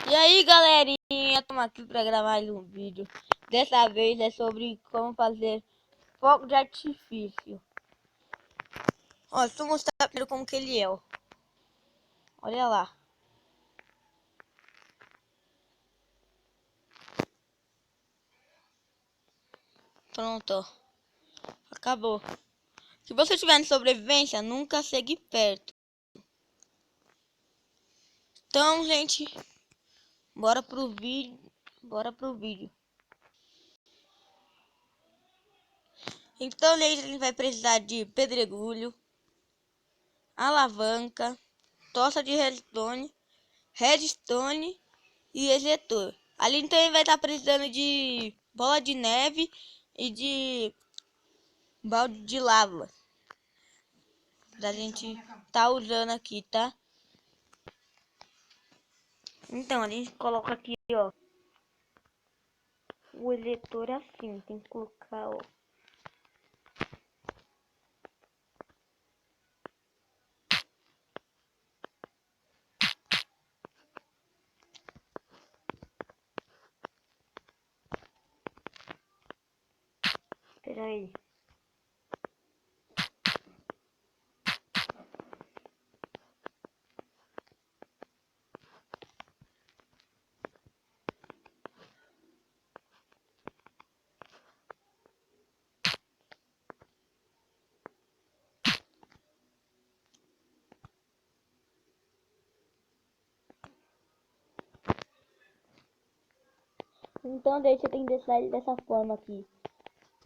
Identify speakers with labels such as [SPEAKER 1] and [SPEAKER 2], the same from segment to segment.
[SPEAKER 1] E aí, galerinha, estamos aqui para gravar mais um vídeo. Dessa vez é sobre como fazer fogo de artifício. Ó, deixa eu mostrar primeiro como que ele é, ó. Olha lá. Pronto, ó. Acabou. Se você estiver em sobrevivência, nunca chegue perto. Então, gente, bora pro vídeo. Então, gente, a gente vai precisar de pedregulho, alavanca, tocha de redstone e ejetor. Ali também vai estar precisando de bola de neve e de balde de lava. Pra gente tá usando aqui, tá? Então, a gente coloca aqui, ó. O ejetor assim, tem que colocar, ó. Espera aí. Então, daí você tem que deixar ele dessa forma aqui.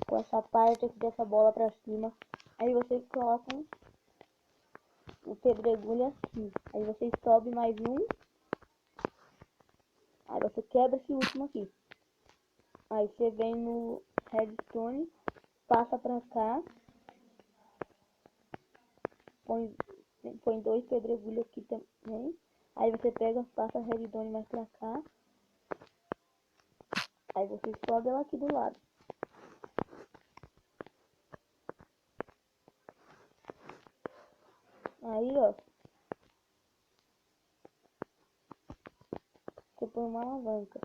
[SPEAKER 1] Com essa parte aqui dessa bola pra cima. Aí você coloca o pedregulho aqui. Aí você sobe mais um. Aí você quebra esse último aqui. Aí você vem no redstone, passa pra cá. Põe dois pedregulhos aqui também. Aí você pega, passa a redstone mais pra cá. Aí você sobe ela aqui do lado. Aí, ó. Você põe uma alavanca.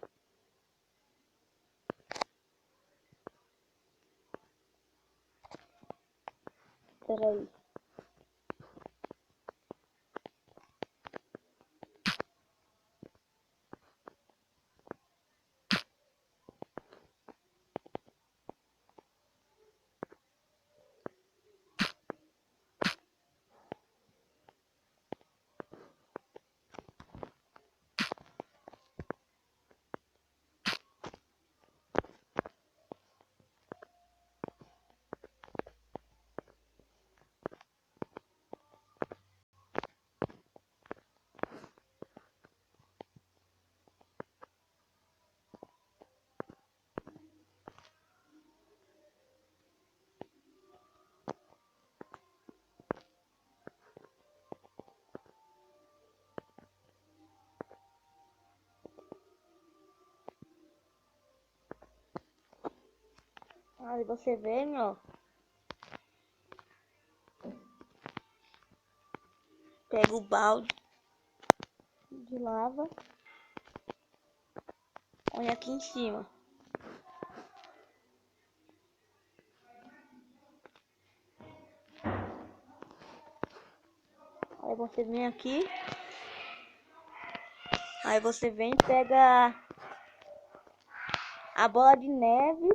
[SPEAKER 1] Espera aí. Aí você vem, ó. Pega o balde de lava. Põe aqui em cima. Aí você vem aqui. Aí você vem e pega a bola de neve.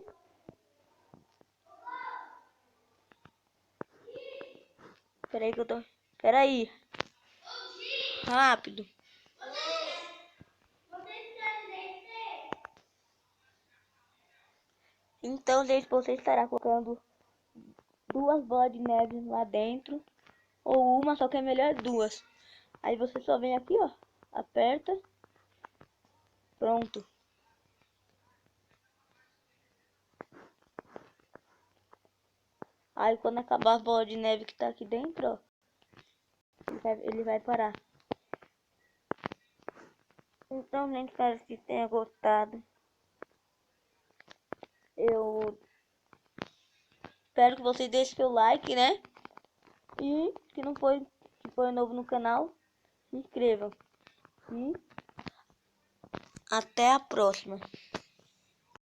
[SPEAKER 1] Pera aí que eu tô... Pera aí. Rápido. Então, gente, você estará colocando duas bolas de neve lá dentro. Ou uma, só que é melhor duas. Aí você só vem aqui, ó. Aperta. Pronto. Aí quando acabar a bola de neve que tá aqui dentro, ó. Ele vai parar. Então, gente, espero que tenha gostado. Eu espero que vocês deixem seu like, né? E se não foi, se for novo no canal, se inscrevam. E Até a próxima.